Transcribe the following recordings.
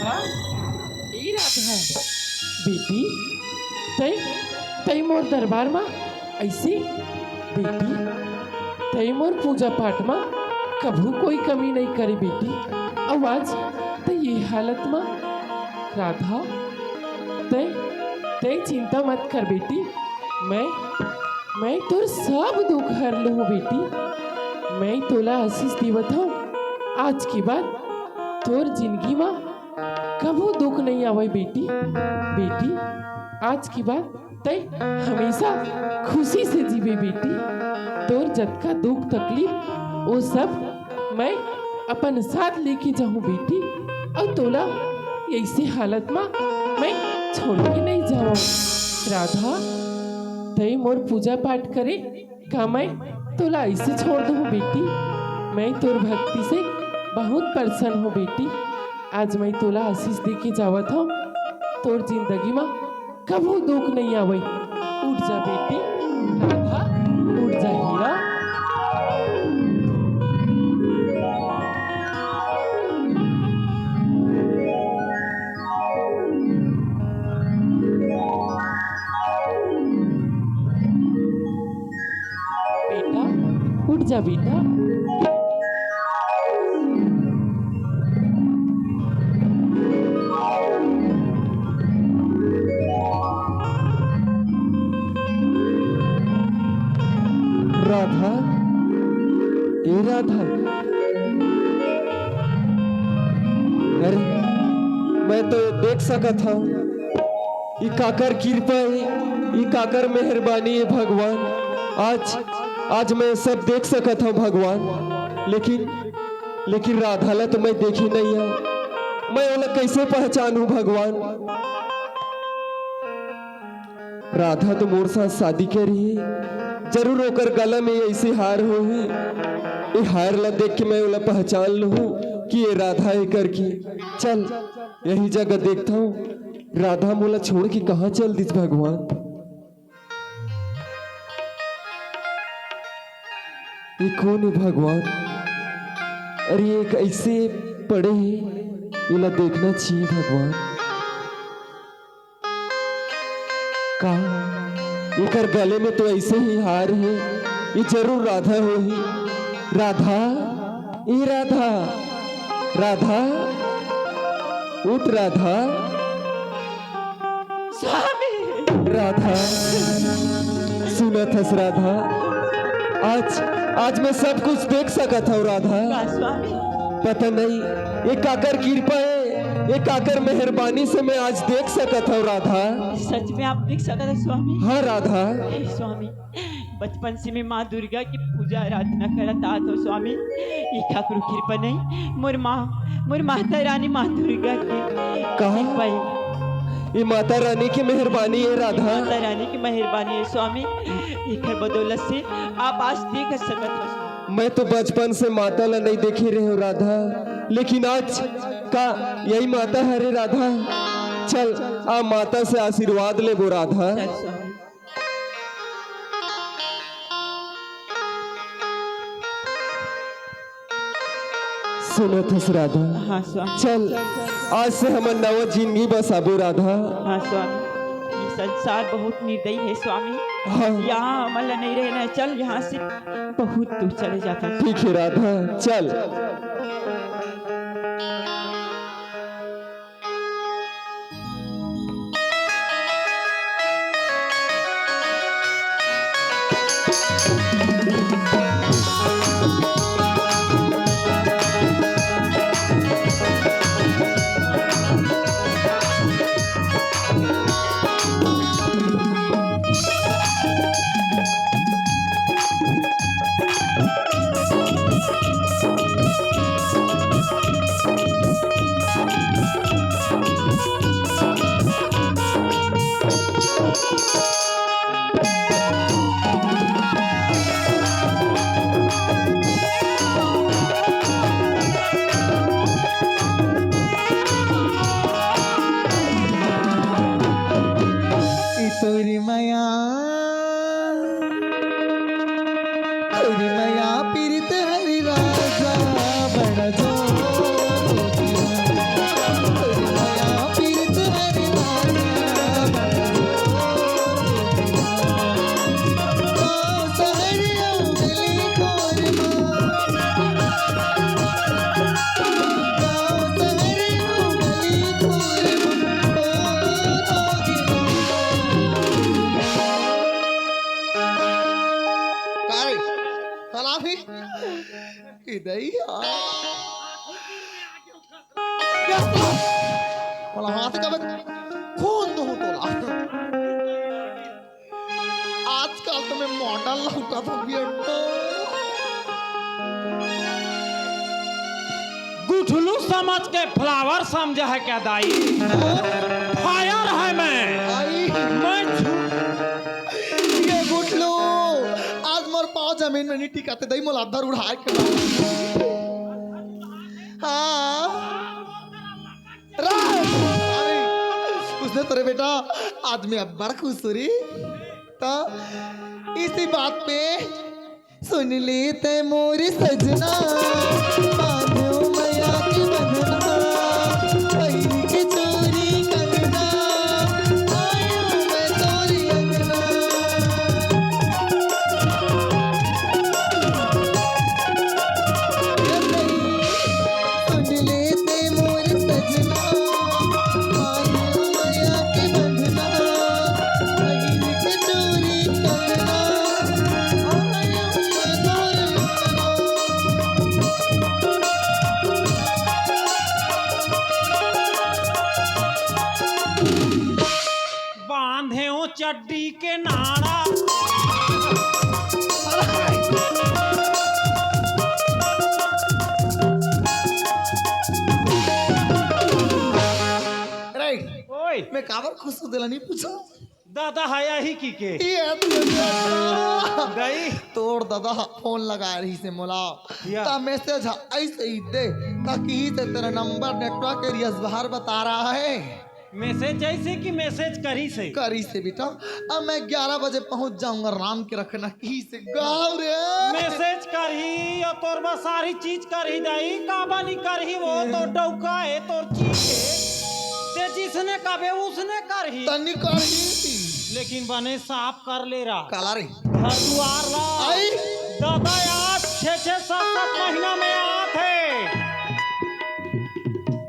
राधा, ए राधा, बेटी तय तय मोर दरबार में ऐसे बेटी तय मोर पूजा पाठ में कभू कोई कमी नहीं करे बेटी। आवाज तो ये हालत में राधा तय तय चिंता मत कर बेटी। मैं तोर सब दुख हर लूँ बेटी। मैं तोला आशीष देवत हूँ आज के बाद तोर जिंदगी में कभू दुख नहीं आवे बेटी। बेटी आज की बात तय हमेशा खुशी से जीवे बेटी। तोर जतका दुख तकलीफ वो सब मैं अपन साथ लेके जाऊं बेटी। और तोला ऐसी हालत में मैं छोड़ के नहीं जाऊं। राधा तय मोर पूजा पाठ करे का मैं तोला ऐसे छोड़ दूं बेटी। मैं तोर भक्ति से बहुत प्रसन्न हूँ बेटी। आज मैं तोला आशीष दे के जावत हूँ तोर जिंदगी में कभू दुख नहीं आवे। उठ जा बेटी राधा, उठ जा हीरा। बेटा उठ जा बेटा। राधा, ए राधा, अरे मैं तो देख सकत हूँ ई काकर कृपा है, ई काकर मेहरबानी है भगवान। आज मैं सब देख सकत हूँ भगवान। लेकिन राधा ला तो मैं देखी नहीं है। मैं ओला कैसे पहचानूं भगवान। राधा तो मोर साथ शादी करी है, जरूर होकर गला में ऐसी हार हो ही। ये हार ला देख के मैं उला पहचान लूँ कि ये राधा है करके। चल यही जगह देखता हूँ राधा मोला छोड़ के कहाँ चल दिस भगवान। ये कौन है भगवान। अरे एक ऐसे पड़े हैं इला देखना चाहिए भगवान। कहा एकर गले में तो ऐसे ही हार है, ये जरूर राधा हो ही। राधा, ए राधा, राधा उठ राधा। स्वामी राधा सुना थस राधा, आज मैं सब कुछ देख सकता हूँ राधा। स्वामी पता नहीं ये काकर कृपा है, ये काकर मेहरबानी से मैं आज देख सकता हूँ राधा। सच में आप देख सकते हैं स्वामी। हाँ राधा। स्वामी बचपन से मैं माँ दुर्गा की पूजा आराधना करता था स्वामी। ये ठाकुर कृपा नहीं मोर माता रानी माँ दुर्गा की कहा ये माता रानी की मेहरबानी है राधा। माता रानी की मेहरबानी है स्वामी। एक बदौलत से आप आज देख सकते हो। मैं तो बचपन से माता ला नहीं देखी रही हूँ राधा, लेकिन आज का यही माता है रे राधा। चल आ माता से आशीर्वाद ले वो राधा। चल स्वामी। सुनो थस राधा। हाँ स्वामी। चल आज से हम नवा जिंदगी बसाबो राधा। हाँ स्वामी ये संसार बहुत निर्दयी है स्वामी। हाँ यहाँ अमल नहीं रहना है। चल यहाँ से बहुत दूर चले जाता है। ठीक है राधा चल। इदैया मला हाथ का खून दो तोला आजकल तो मैं मॉडल लौटा था बेटो गुठलू समझ के फ्लावर समझा है क्या दाई? फायर है आई मैं ये गुटलो आज मोर पाँव जमीन में नहीं टिकाते दई मोला अधर उड़ा के हाँ उसने तेरे बेटा आज मैं अब बड़ा खुश हो रही तो इसी बात पे सुन लेते मोरी सजना बांधो मैया की बंधना पहिरी की चोरी करना आयो मैं तोरी अंगना सुन लेते मोरी सजना बांधो मैया की बंधना पहिरी की चोरी करना आयो मैं तोरी अंगना बांधे हो चड्डी के नाड़ा राइट ओए मैं काबर खुश हो दिला नहीं पूछो दादा है यही की के ये तो गई तोड़ दादा फोन लगा रही से मोला या। ता मैसेज ऐसे ही दे ताकि ही से तेरा नंबर नेटवर्क एरिया बाहर बता रहा है मैसेज जैसे कि मैसेज करी से करी से बेटा अब मैं 11 बजे पहुंच जाऊंगा राम के रखना की से गाँव रे मैसेज करही और तोर बस सारी चीज करही दाई काबा नहीं करही वो तो डौका है तोर चीज है ते जिसने कबे उसने करही तनी करी लेकिन बने साफ कर ले रहा काला रे घर दुआर ला आई दादा आज 6-7 महीना में आत है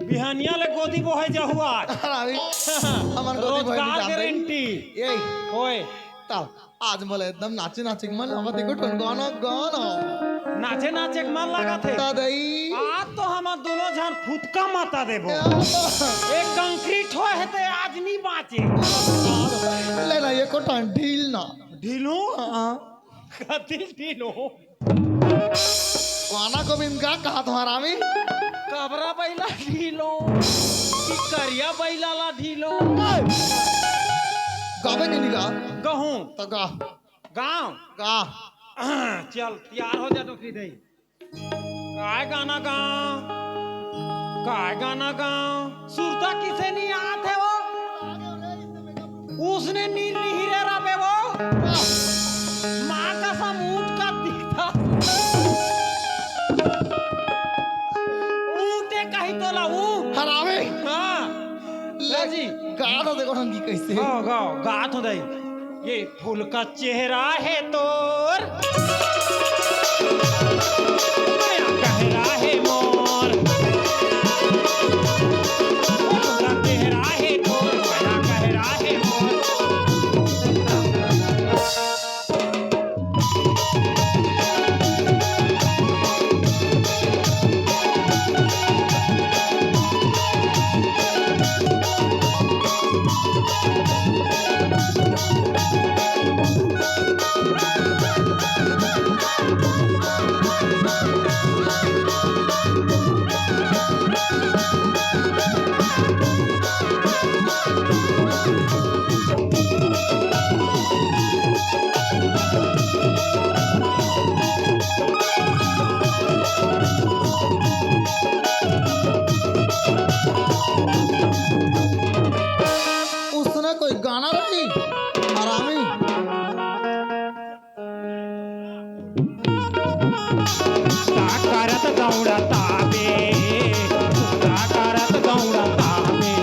बिहानिया ले गोदी बोहे जहुआ अरे हमार गोदी भाई रोजगार जान गारंटी ये होए तब आज मला एकदम नाचे नाचे मन लगा देखो टन गाना गाना नाचे नाचे के मन लगा थे दादाई आज तो हम दोनों जन फुटका माता देबो एक कंक्रीट हो है ते आज नहीं बाचे लेना ये को टन ढील ना ढीलू हाँ कति ढीलू गाना गोविंद का कहा तुम्हारा में कबरा बैला ढीलो कि करिया बैला ला ढीलो गावे के निगा गहूं तो गा गांव गा चल तैयार हो जा तो फिर दई काय गाना गाँव काय गाना गाँव सुरता किसे नहीं आते वो उसने नील हीरे राबे वो माँ का समूट का दिखता ऊँटे कहीं तो ला ऊँट हरावे हाँ ले जी गा तो देखो ठंगी कैसे गाओ गाओ गात हो दई ये फूल का चेहरा है तोर नया कहरा है मोर फूल का चेहरा है तोर नया कहरा है मोर उसने कोई गाना रही हरामी करत गौड़ा ताबे करत गौड़ा ताबे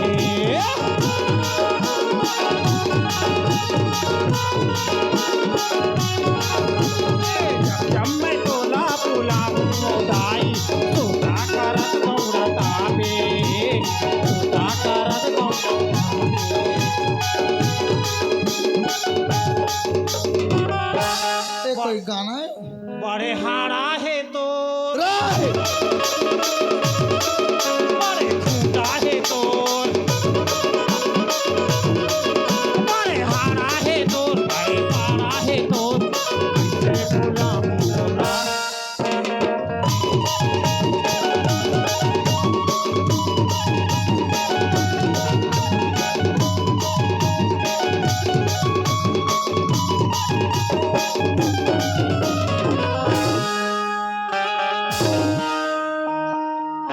जम्मे तोला पुला दाई तोता करत गौड़ा ताबे तोता करत गौड़ा ये कोई गाना है बड़े हाड़ा है तोर अरे झूठा है तोर अरे हारा है तोर अरे पारा है तोर ऐसे बोला मोरा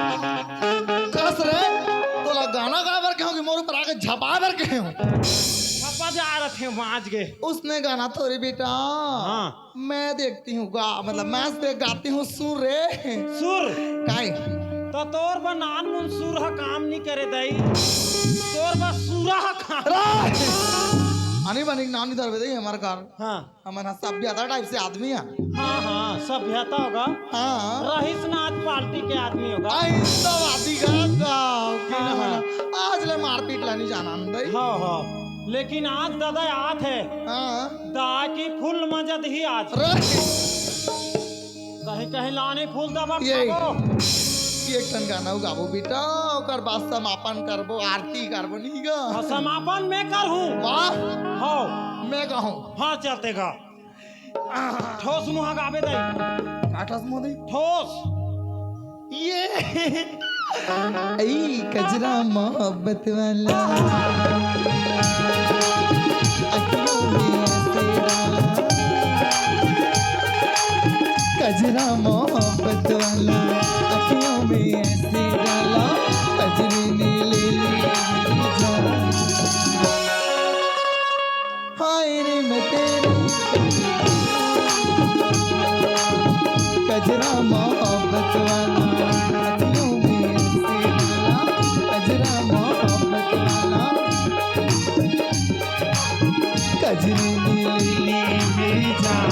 कस रे तोला गाना गा बर के हो कि मोर ऊपर आके झपा बर के हो छपा जा रहे थे माज गए उसने गाना थोड़ी बेटा हाँ। मैं देखती हूँ गा मतलब मैं से गाती हूँ सुर रे सुर काय तो तोर बा नान मुन सुर हा काम नहीं करे दई तोर बा सुरा हा काम आनी बनी नाम नहीं धरवे दे हमारे कार हाँ हमारा सभ्यता टाइप से आदमी है हाँ हाँ सभ्यता होगा हाँ रहीस नाथ पार्टी के आदमी होगा आई तो आदि का गाँव की ना होना आज ले मारपीट लानी जाना नहीं हाँ हाँ लेकिन आज दादा याद है हाँ दा की फुल मजद ही आज रे कहीं कहीं लाने फूल दबा ये खाबो एक टन गाना गाबो बेटा ओकर बाद समापन करबो आरती करबो नहीं गा और समापन मैं कर हूँ वाह हो मैं कहूँ हाँ चलते गा ठोस मुहा गाबे दई काटस मोदी ठोस ये ऐ कजरा मोहब्बत वाला अखियों में तेरा कजरा मोहब्बत वाला अखियों में ऐसे डाला कजरे ने ले ली मेरी जान हाय रे मैं तेरी कजरा मोहब्बत वाला अखियों में ऐसे डाला कजरा मोहब्बत वाला कजरे ने ले ली मेरी जान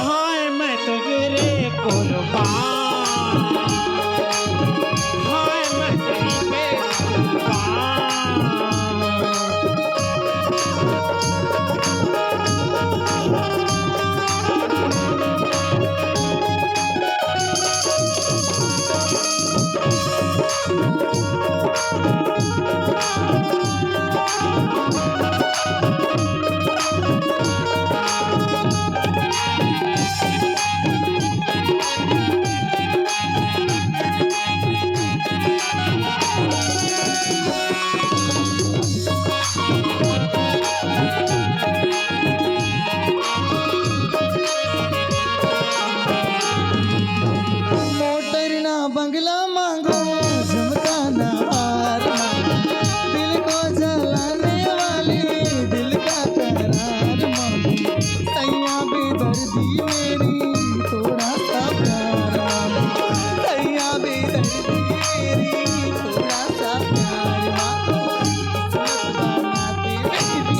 हाय मैं तो तेरे कुर्बान हाय मैं तेरी बेकुर्बान मोटर ना बंगला मांगो झुमका ना हार मांगो दिल को जलाने वाले दिल का करार मांगो सैया बेदर्दी मेरी थोड़ा सा प्यार मांगो सैया बेदर्दी मेरी थोड़ा सा प्यार मांगो बनाते मेरी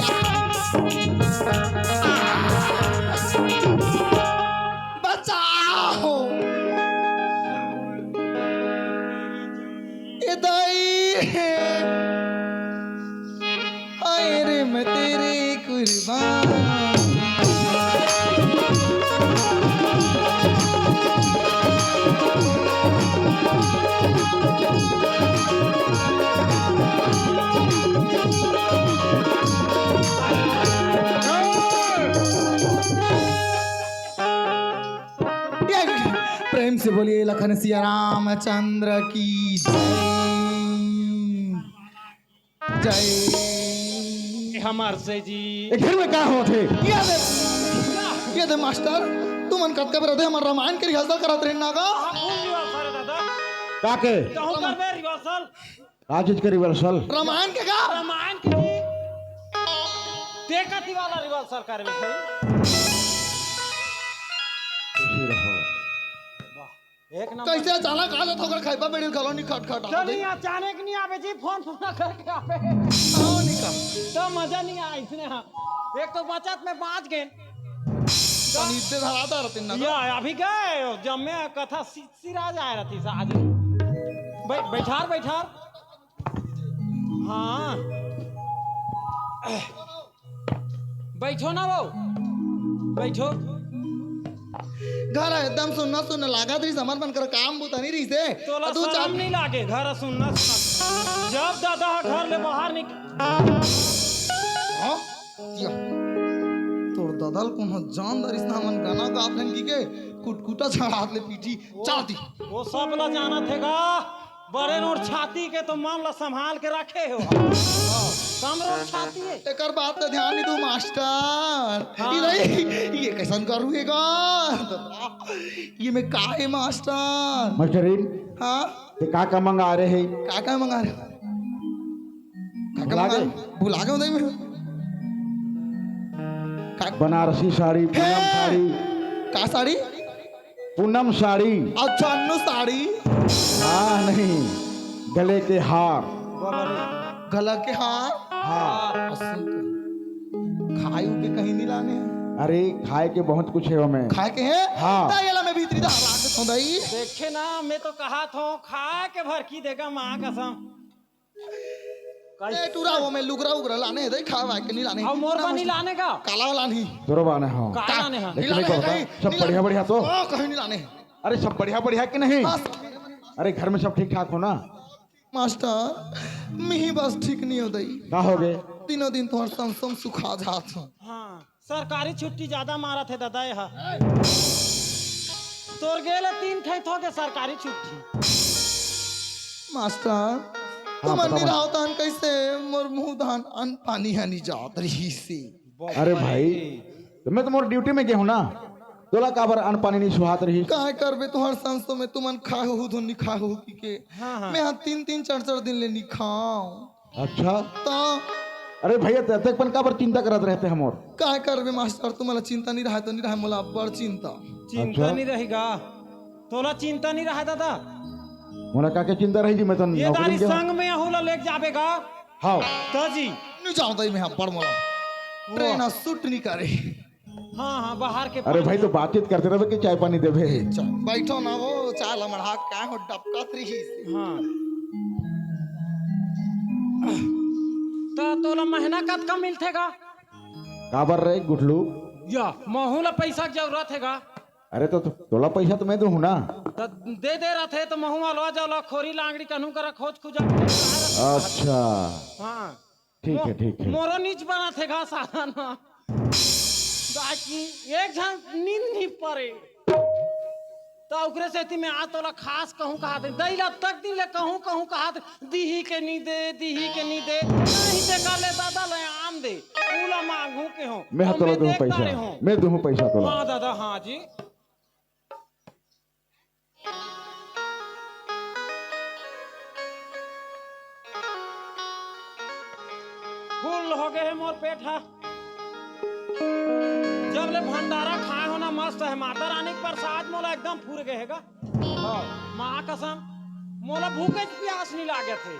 बचाओ ये दाई हाय रे मैं तेरे कुर्बान प्रेम से बोलिए लखन सिया रामचंद्र की जय जय हमार से जी घर में क्या हो थे ये दे मास्टर तुम मन कत के हमार रामायण के रिहर्सल करत रहे ना का हाँ फुल रिहर्सल है दादा काके कहूँ करबे रिहर्सल आज चीज के रिवर्सल रामायण के का रामायण की जी देखती वाला रिहर्सल करबे भाई खुशी रहो एक नंबर कैसे अचानक आ जाता होकर खाइबा बेड़ी कॉलोनी खट खट तो नहीं अचानक नहीं आवे जी फोन करके आवे आओ निकल तो मजा नहीं आया इसने हाँ एक तो बचत में 5 गेंद पनीर से धराता रहते ना या अभी गए जब मैं कथा सिरा जा रही थी आज बैठार बैठार हाँ बैठो ना वो बैठो घर एकदम सुनना सुनना लागा रही समर बन कर काम बुता नहीं रही से तोला तू शर्म नहीं लागे घर सुनना सुनना जब दादा घर ले बाहर हाँ दिया तोर ददल कौन जानदार इसना मन गाना गा रंगी के कुटकुटा छाड़ा ले पीठी चाहती वो सब ला जाना थेगा बड़े नोट छाती के तो मन ला संभाल के रखे हो कम रोड छाती है एकर बात तो ध्यान नहीं दू मास्टर हाँ। ये कैसन करूँगा ये मैं का है मास्टर मास्टरीन हाँ ये का मंगा रहे हैं का मंगा रहे भुला गए? भुला गए उदय में बनारसी साड़ी पूनम साड़ी का साड़ी पूनम साड़ी अच्छा अन्नू साड़ी हाँ नहीं गले के हार गला के हार हाँ खाए के कहीं नहीं लाने हैं अरे खाए के बहुत कुछ है हमें खाए के हैं हाँ। तायला में भीतरी धारा के सोंदाई देखे ना मैं तो कहा था खा के भर की देगा माँ कसम ए टूरा वो में लुगरा उगरा लाने है खा वाए के नहीं लाने और मोर बनी लाने का काला वाला नहीं दुर्बान है हाँ का लाने हैं लेकिन नहीं कहता सब बढ़िया बढ़िया तो कहीं नहीं लाने अरे सब बढ़िया बढ़िया कि नहीं बस अरे घर में सब ठीक ठाक हो ना मास्टर मिही बस ठीक नहीं होता क्या हो गए तीनों दिन तुम्हारे संसम सुखा जात हूँ हाँ सरकारी छुट्टी ज्यादा मारा थे दादा यहाँ तोर गेले 3 थे के सरकारी छुट्टी मास्टर तुम नहीं रहो तहन कैसे मोर मुंह धान अन पानी हनी जात रही से अरे भाई तो मैं तो मोर ड्यूटी में गया हूँ ना तोला काबर अन्न पानी नहीं सुहात रही काहे करबे तुम्हार संसो में तुमन खाए हो धुन नहीं खाए हो की के हाँ। मैं 3-3 4-4 दिन ले नहीं खाऊं अच्छा तो अरे भैया तक पन काबर चिंता करत रहते हम और काहे करबे मास्टर तुम्हारा चिंता नहीं रहा तो नहीं रहा मला बड़ चिंता चिंता अच्छा। नहीं रहेगा तोला चिंता नहीं रहा दादा मोला का के चिंता रही जी मैं तो ये नौकरी दारी में गया संग में अहुला लेके जाबेगा हाँ ताजी नहीं जाऊं दई में बड़ मोला ट्रेन सूट नहीं करे हाँ बाहर के अरे भाई तो बातचीत करते रहे कि चाय पानी देवे बैठो ना वो चाल मढ़ा का हो डबकत रही से हाँ तो तोला महीना कद का मिलथेगा काबर रहे गुठलू या महूला पैसा की जरूरत हैगा अरे तो तोला पैसा तो मैं दूँ ना तो दे रहा थे तो महू वाला जाओ खोरी लांगड़ी कन्हू करा खोज खुजा अच्छा हाँ ठीक है मोरो नीच बना थे घास ना ताकि एक झन नींद नहीं पड़े तो ओकरे से मैं आ तोला खास कहूँ कहा दे दैला तक दिन ले कहूँ कहा दीही के नहीं दे नहीं दे कर ले दादा ले आम दे पूला मांगू के हो मैं तोला दूँ पैसा मैं दूँ पैसा तोला हाँ दादा हाँ जी फुल हो गए मोर पेट है जब ले भंडारा खाए हो ना मस्त है माता रानी के प्रसाद मोला एकदम फूर गएगा हाँ माँ कसम मोला भूखे प्यास नहीं लागे थे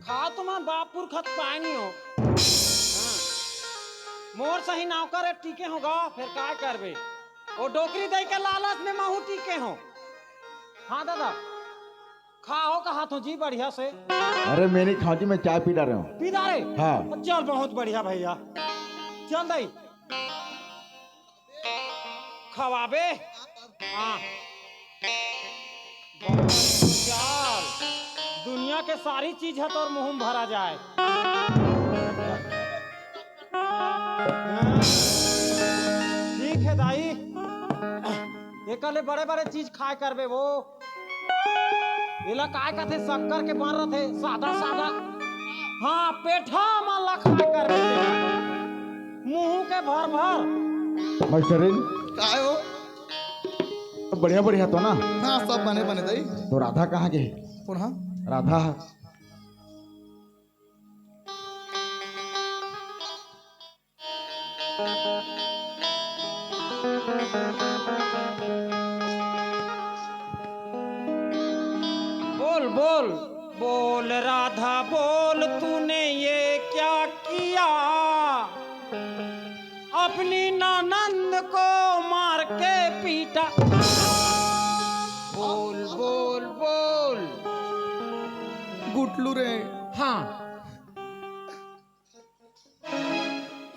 खा तुम्हारा बापुर खत पाएंगे हो हाँ। मोर सही नौकर है टीके होगा फिर क्या करबे वो डोकरी दे के लालच में महू टीके हो हाँ दादा खाओ कहा तो जी बढ़िया से अरे मैं नहीं खाऊं जी मैं चाय पी रहा हूँ पी दारे हाँ चल बहुत बढ़िया भैया चल दई खवाबे हाँ चल दुनिया के सारी चीज है तो मुंह में भरा जाए ठीक है दाई एकले बड़े बड़े चीज खाए करबे वो इला काय कथे शक्कर के बन रहे सादा सादा हाँ पेठा माला खाए करबे मुंह के भर मास्टरीन काय हो बढ़िया बढ़िया तो ना हाँ सब बने बने दई तो राधा कहाँ गई पुनः राधा बोल बोल बोल राधा बोल तूने ये क्या किया अपनी ननंद को मार के पीटा बोल बोल बोल गुटलू रे हाँ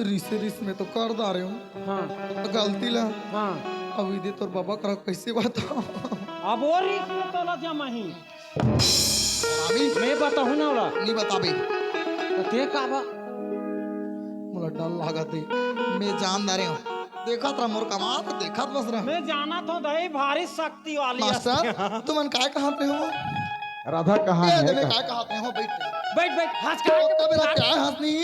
रिस में तो कर दा रहे हूँ हाँ गलती ला हाँ अभी दे तोर बाबा करा कैसे बताओ अब और इसमें तोला जमा ही अभी मैं बताहूं ना ओला नहीं बताबे तो ते का बा मुला डर लगा दे मैं जानदार हूँ देखा था मोर कमाल तो देखा बस रहा मैं जाना तो दही भारी शक्ति वाली मास्टर तुम काय कहते हो राधा कहाँ ये है तुम्हें काय कहते हो बैठ बैठ बैठ हंस तो का का मेरा क्या हंसनी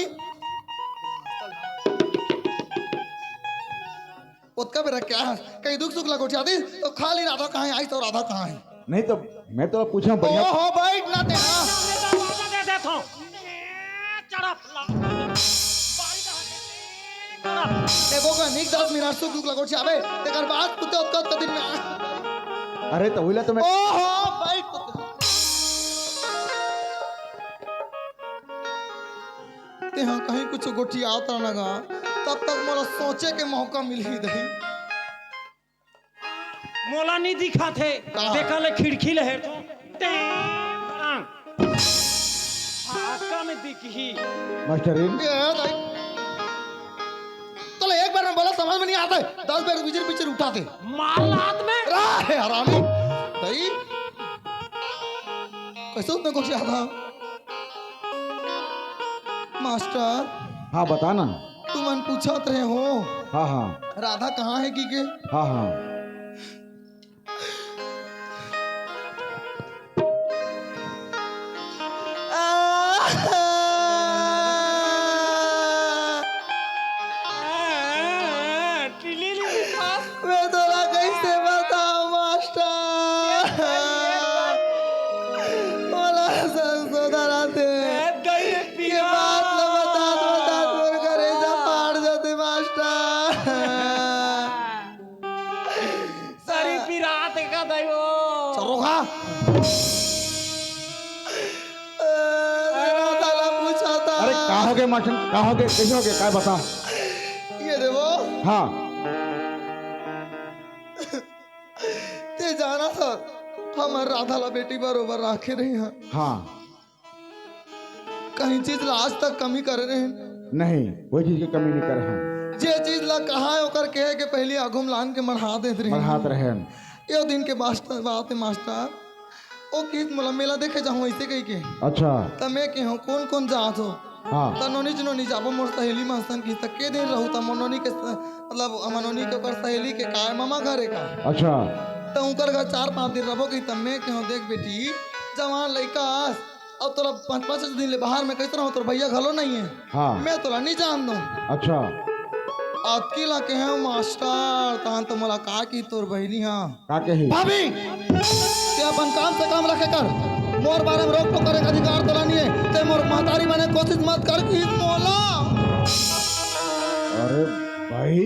उसका मेरा क्या हंस कहीं दुख सुख लगो चाहती तो खाली राधा कहाँ है आई तो राधा कहाँ है नहीं तो मैं तो पूछा बढ़िया ओहो बैठ ना तेरा दे देता हूं चढ़ा देखो का निक 10 मिनट सुख दुख लगो चाहे तेकर बाद कुत्ते उत्कत दिन में अरे तो वही तो मैं ओहो बैठ ते हाँ कहीं कुछ गोटी आता लगा तब तक मोला सोचे के मौका मिल ही दही मोला नहीं दिखा थे कहाँ? देखा ले खिड़की ले तो हाथ में दिखी मास्टरीन ये दही तो एक बार में बोला समझ में नहीं आता 10 बार पीछे पीछे उठाते मार लात में राहे हरामी दही कैसे उसने कुछ आता मास्टर हाँ बता ना तुम मन पूछत रहे हो हाँ हाँ राधा कहाँ है की के हाँ हाँ मैं तोरा कैसे बताऊं मास्टर बोला संशोधन आते ये बात न बता तोर करे जा पाड़ जाते मास्टर सारी पिरात का दयो चरोगा राधा ने पूछा था अरे कहाँ हो गए मास्टर कहाँ हो गए कैसे हो गए क्या बता ये देखो हाँ ते जाना था हमार राधा ला बेटी बरोबर राखे रही हैं हाँ कहीं चीज ला आज तक कमी करे रहे हैं नहीं कोई चीज की कमी नहीं करे हम जे चीज ला कहा है ओकर कहे के पहले आगुम लान के मढ़ा देत रही हाथ रहे हम यो दिन के मास्टर बात है मास्टर ओ किस मोला मेला देखे जाऊं ऐसे कही के अच्छा त मैं के हूं कौन कौन जात हो हाँ त नोनी जाबो मोर सहेली मास्टर की त के दिन रहू त मनोनी के मतलब मनोनी के ओकर सहेली के का मामा घरे का अच्छा त उनकर घर 4-5 दिन रहबो की त मैं के हूं देख बेटी जवान लइका अब तोरा 5-5 दिन ले बाहर में कैसे रहो तोर भैया घलो नहीं है हाँ मैं तोरा नहीं जान दो अच्छा आपकी ला के हैं मास्टर तहन तो मुलाकात की तोर बहनी हाँ का कही भाभी ते अपन काम से काम रखे कर मोर बारे में रोक टोक करे का अधिकार तोला नहीं है ते मोर महतारी बने कोशिश मत कर कि मोला अरे भाई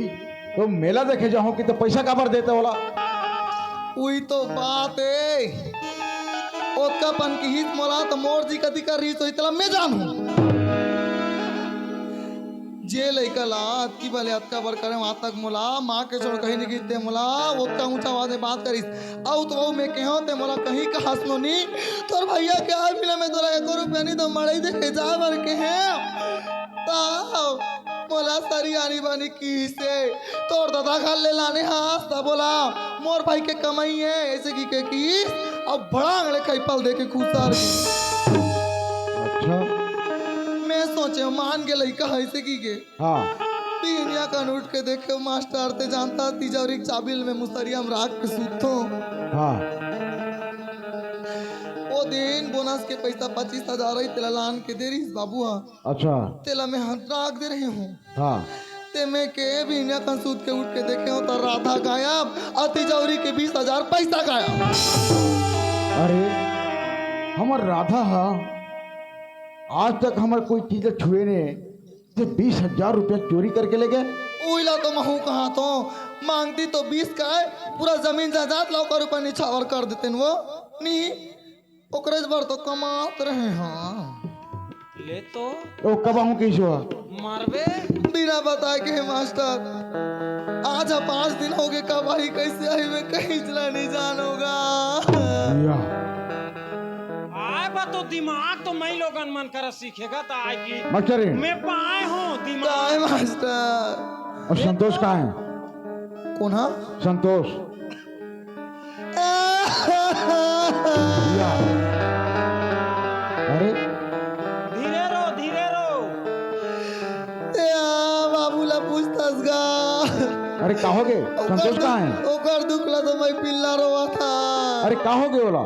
तो मेला देखे जाओ कि तो पैसा काबर देते वाला वही तो बात है ओका पन की हित मोला तो मोर जी कदी कर रही तो इतला मैं जानू जे लइका लात की भले हाथ का बर करे वहां तक मोला माँ के छोड़ कहीं नहीं गिरते मोला ओका ऊंचा आवाज में बात करिस आउ तो मैं कहो ते मोला कहीं का हंसनो नहीं तोर भैया के आ मिला में तोरा 1 रुपया नहीं तो मड़ई देखे जा बर के हैं ताओ मोला सारी आनी बानी की से तोर दादा खा ले लाने हाथ ता बोला मोर भाई के कमाई है ऐसे की अब बड़ा अंगड़े कई पल दे के खुशार अच्छा मैं सोचे मान के लइका ऐसे की के हाँ दुनिया का उठ के देखे मास्टर ते जानता तिजोरी के चाबिल में मुसरिया में राख के सुतो हाँ ओ दिन बोनस के पैसा 25,000 ही तेला लान के दे रही बाबू हाँ अच्छा तेला में हाथ राख दे रही हूँ हाँ ते में के भी इंडिया का सूद के उठ के देखे हो तो राधा गायब और तिजोरी के 20,000 पैसा गायब अरे हमर राधा हा आज तक हमार कोई चीज छुए ने जे 20,000 रुपया चोरी करके ले गए उइला तो महू कहा तो मांगती तो 20 का है पूरा जमीन जायदाद लाकर ऊपर निछावर कर देते वो नहीं ओकरेज भर तो कमात रहे हाँ ले तो ओ कब आऊं की हुआ मारबे बिना बताए के मास्टर आज 5 दिन हो गए कब आई कैसे आई मैं कहीं चला नहीं जानूंगा या आए बा तो दिमाग तो मैं लोगन मन कर सीखेगा तो आए की मास्टर मैं पाए हूँ काय दिमाग मास्टर और संतोष कहाँ है कौन हा संतोष या। अरे धीरे रो बाबूला पूछतास गा अरे कहोगे संतोष कहाँ है? ओकर दुखला तो मैं पिल्ला रोवा था। अरे कहोगे बोला?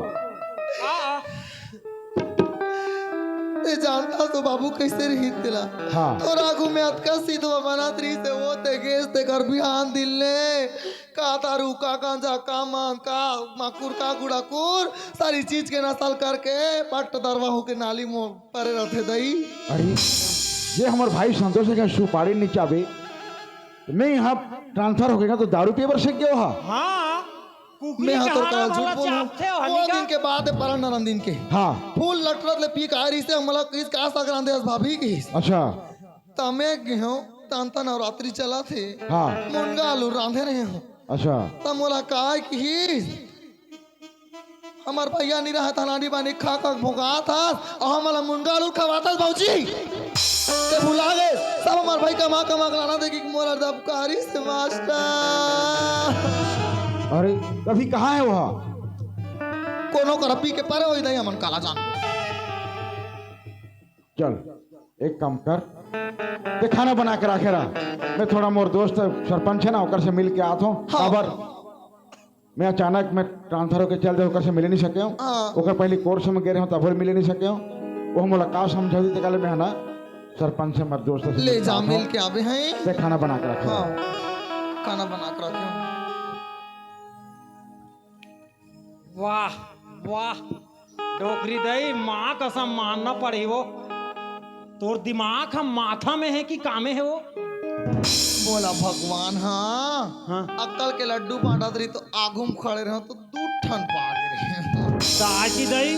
ते जानता तो बाबू कैसे रही तिला हाँ। तो राघु में अतका सीधवा बनात रही से वो ते गेस ते कर बिहान दिलने का तारू का गांजा का मान का मकुर का गुड़ाकुर सारी चीज के नसल करके पट्ट दरवा हो के नाली में परे रहते दई। अरे ये हमारे भाई संतोष का सुपारी नीचे आवे नहीं यहाँ ट्रांसफर हो गया तो दारू पिए पर से क्यों हा? हाँ मैं हाँ तो कल झूठ बोलूं वो दिन के बाद परन नरन दिन के हाँ फूल लटरत ले पी का रही से हमला किस का संक्रांति अस भाभी की अच्छा तमे गेहूं तांता नवरात्रि चला थे हाँ मुनगा आलू रांधे रहे हो अच्छा तब मोला काय की हमार भैया नहीं रहा था नानी बानी खा खा भोगा था और हमारा मुनगा आलू खवाता बाबूजी ते भुला गए सब हमार भाई कमा कमा लाना देखी मोला दबकारी से मास्टर। अरे अभी कहाँ है वह? कोनो करपी के परे होई नहीं हमन काला जान। चल एक काम कर ते खाना बना के रखे रहा मैं थोड़ा मोर दोस्त सरपंच है ना ओकर से मिल के आता हूँ हाँ। खबर मैं अचानक मैं ट्रांसफर होकर चल दे ओकर से मिले नहीं सके हूँ हाँ। ओकर पहले कोर्स में गए रहे तब मिले नहीं सके हूँ वो मुलाकात समझा दी कल मैं है ना सरपंच से मेरे दोस्त से ले जा मिल के आवे हैं। ते खाना बना के रखे हाँ खाना बना के रखे हूँ। वाह वाह डोकरी दई माँ कसम मानना पड़ी वो तोर दिमाग हम माथा में है कि कामे है वो? बोला भगवान हाँ, हाँ। अक्कल के लड्डू बांटा रही तो आगुम खड़े रहो तो दू ठन पाग रहे ताकि दई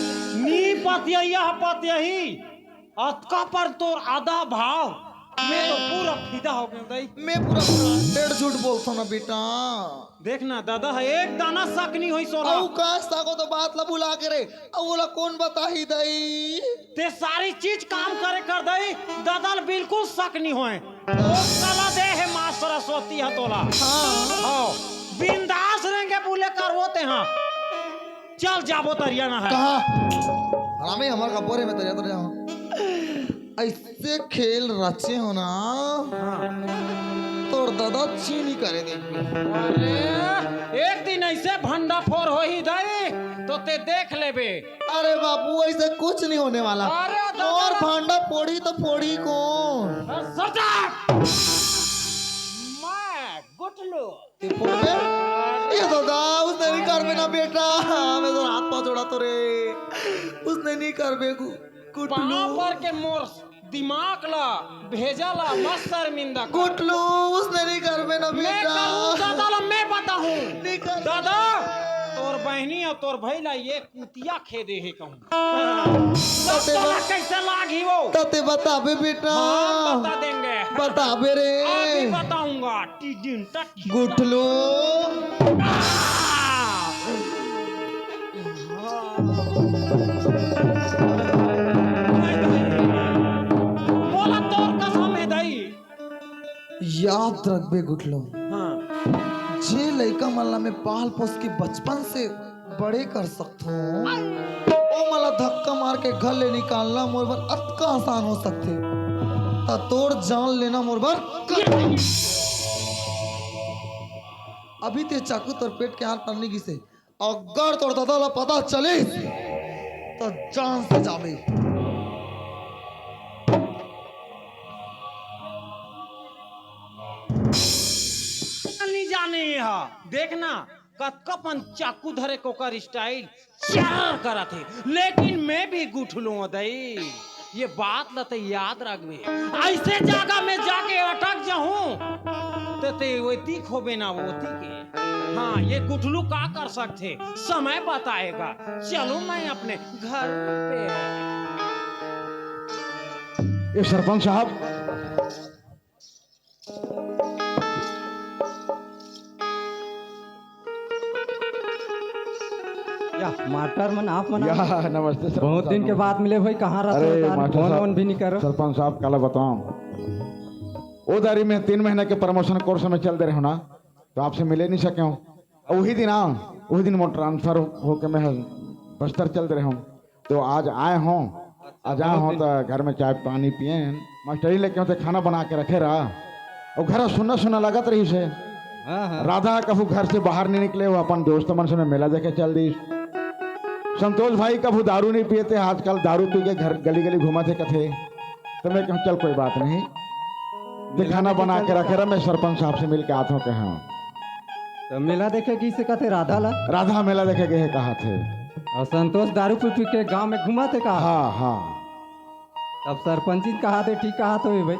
नी पतियही अतका पर तोर आधा भाव मैं तो पूरा फिदा हो गया दई। मैं पूरा डेढ़ झूठ बोलता ना बेटा। देखना दादा है एक दाना शक नहीं हुई सोला औ का साको तो बात ला भुला के रे औ बोला कौन बताही दई ते सारी चीज काम करे कर दई दादा बिल्कुल शक नहीं होए ओ कला दे है माँ सरस्वती है तोला हाँ हाँ बिंदास रहेंगे बोले कर होते हैं चल जाबो तरिया ना है कहा हरामी हमार कपोरे में तरिया तो रहा ऐसे खेल रचे हो ना तोर दादा चीनी करे देंगे। अरे एक दिन ऐसे भंडा फोर हो ही दई तो ते देख ले बे। अरे बाबू ऐसे कुछ नहीं होने वाला अरे दादा। और भांडा फोड़ी तो फोड़ी कौन सरदार मैं गुटलू ते फोड़ दे ये दादा उसने नहीं कर ना बेटा मैं तो हाथ पाँव जोड़ा तो रे उसने नहीं कर बे कुटलू पर के मोर दिमाग ला भेजा ला मस्त शर्मिंदा कर। कुटलू उसने नहीं कर बे ना मैं बेटा करूं दादा ला मैं बताऊं नहीं कर दादा तोर बहनी और तोर भैला ये कुतिया खेदे है कहूं कैसे लागी वो तते बता बे बेटा हाँ, बता देंगे बता बे रे अभी बताऊंगा टिडिन टट गुटलू बोला तोर कसम है दई याद रख बे गुटलू हाँ जे लड़का मला में पाल पोस के बचपन से बड़े कर सकते हो ओ मला धक्का मार के घर ले निकालना मोर बर अतका आसान हो सकते ता तोड़ जान लेना मोर बर अभी ते चाकू तोर पेट के हाथ टननी की से अगर तोर दादा ला पता चले तो जान से जावे नहीं जाने यहाँ देखना कतकपन चाकू धरे कोकर स्टाइल चार करा थे लेकिन मैं भी गुठ लूँ दई ये बात लते याद रखबे ऐसे जगह में जाके अटक जाऊं तो ते वही खोबे ना वोती के हाँ ये गुठलू का कर सकते समय बताएगा चलो मैं अपने घर पे ये सरपंच साहब या मास्टर मन आप मना या नमस्ते सर बहुत दिन के बाद मिले भाई कहाँ रहते अरे हो? मास्टर फोन साहब, वोन भी नहीं करो सरपंच साहब काला बताऊं वो दारी में 3 महीने के प्रमोशन कोर्स में चल दे रहे हो ना तो आपसे मिले नहीं सके हूँ वही दिन मोर ट्रांसफर होके मैं बस्तर चल रहे हूँ, तो आज आए हों तो घर में चाय पानी पिए, मास्टरी लेके होते खाना बना के रखे रहा, और घर सुनना सुनना लगत रही से। राधा कभू घर से बाहर नहीं निकले, वो अपन दोस्त मन से मेला देखे चल दी। संतोष भाई कभू दारू नहीं पिए थे, आजकल दारू पी के घर गली गली घुमा थे कथे, तो मैं कहूँ चल कोई बात नहीं, तो खाना बना के रखे रहा, मैं सरपंच साहब से मिल के आता हूँ कहा। तो मेला देखे किसे कहते राधा ला? राधा मेला देखे गए कहा थे। और संतोष दारू पी के गांव में घुमा थे कहा? हाँ। तब सरपंच जी कहा थे ठीक कहा तो भाई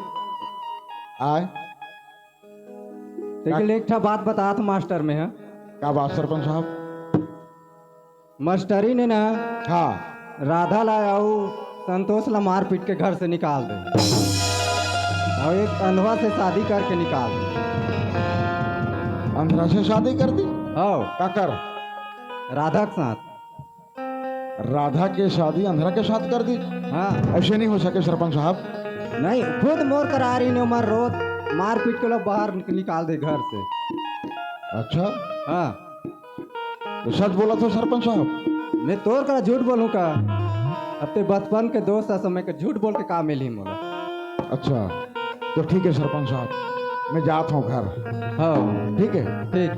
आए लेकिन एक ठा बात बता था मास्टर में है। क्या बात सरपंच साहब? मास्टरी ने ना हाँ राधा लाया संतोष ला मार पीट के घर से निकाल दे, और एक अंधवा से शादी करके निकाल दे। अंधरा से शादी कर दी? आओ काकर राधा के साथ। राधा के शादी अंधरा के साथ कर दी? हाँ ऐसे नहीं हो सके सरपंच साहब। नहीं, खुद मोर करा रही ने उमर रोज मार पीट के लोग बाहर निकाल दे घर से। अच्छा हाँ तो सच बोला तो सरपंच साहब? मैं तोर करा झूठ बोलूं का? अब ते बचपन के दोस्त समय के झूठ बोल के काम मिली मोला। अच्छा तो ठीक है सरपंच साहब, मैं जाता हूँ घर। हाँ ठीक है। ठीक।